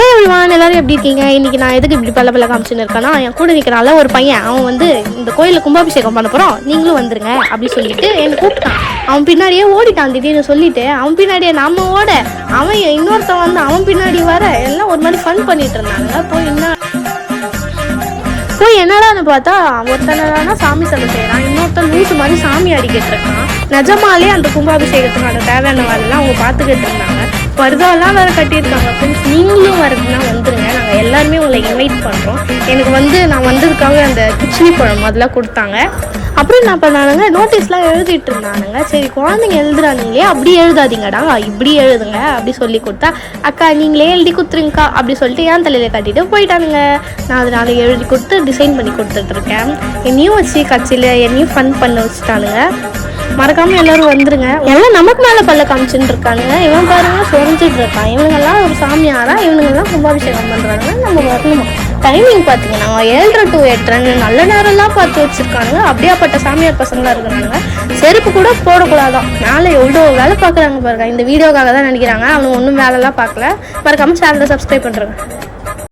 ஹே everyone, எல்லாரும் எப்படி இருக்கீங்க? இன்றைக்கி நான் எதுக்கு இப்படி பல்ல காமிச்சுன்னு இருக்கேன்னா, என் கூட நிற்கிறால ஒரு பையன், அவன் வந்து இந்த கோயிலில் கும்பாபிஷேகம் பண்ண போகிறோம், நீங்களும் வந்துருங்க அப்படி சொல்லிட்டு என்னை கூப்பிட்டான். அவன் பின்னாடியே ஓடிட்டான். திடீர்னு சொல்லிட்டு அவன் பின்னாடியே நம்ம ஓட, அவன் இன்னொருத்தன் வந்து அவன் பின்னாடி வர, எல்லாம் ஒரு மாதிரி ஃபன் பண்ணிட்டு இருந்தாங்க. போய் என்னடான்னு பார்த்தா ஒருத்தனா சாமி செலை செய்கிறான், இன்னொருத்தன் லூசு மாதிரி சாமி அடிக்கிட்டு இருக்கான். நிஜமாலே அந்த கும்பாபிஷேகத்துக்கான தேவையான வேலைலாம் அவங்க பார்த்துக்கிட்டு இருந்தாங்க. பர்தாலாம் வேறு கட்டியிருக்காங்க. ஃப்ரெண்ட்ஸ், நீங்களும் வரதுன்னா வந்துருங்க, நாங்கள் எல்லாருமே உங்களை இன்வைட் பண்ணுறோம். எனக்கு வந்து நான் வந்ததுக்காக அந்த கிச்சினி பழம் அதெல்லாம் கொடுத்தாங்க. அப்புறம் என்ன பண்ணானுங்க, நோட்டீஸ்லாம் எழுதிட்டு இருந்தானுங்க. சரி, குழந்தைங்க எழுதுறானுங்களே, அப்படி எழுதாதீங்கடா, இப்படி எழுதுங்க அப்படி சொல்லி கொடுத்தா, அக்கா நீங்களே எழுதி கொடுத்துருங்கக்கா அப்படி சொல்லிட்டு என் தலையில் கட்டிட்டு போயிட்டானுங்க. நான் அதனால எழுதி கொடுத்து டிசைன் பண்ணி கொடுத்துட்ருக்கேன். என்னையும் வச்சு கட்சியில் என்னையும் ஃபன் பண்ண வச்சுட்டானுங்க. மறக்காமல் எல்லோரும் வந்துருங்க. எல்லாம் நமக்கு மேலே பல்ல காமிச்சுட்டு இருக்கானுங்க. இவன் பாருங்க சொரிஞ்சிட்டு இருக்கான். இவங்கெல்லாம் ஒரு சாமியாரா, இவனுங்கெல்லாம் கும்பாபிஷேகம் பண்ணுறாங்க. நம்ம வரணுமா? டைமிங் பார்த்தீங்கன்னா 7:30 to 8:30 நல்ல நேரம்லாம் பார்த்து வச்சுருக்கானுங்க. அப்படியாப்பட்ட சாமியார் பசங்களாக இருக்கிறாங்க. செருப்பு கூட போடக்கூடாதான். மேலே எவ்வளோ வேலை பார்க்குறாங்க பாருங்க. இந்த வீடியோக்காக தான் நினைக்கிறாங்க. அவனுக்கு ஒன்றும் வேலைலாம் பார்க்கல. மறக்காமல் சேனலை சப்ஸ்கிரைப் பண்ணுறாங்க.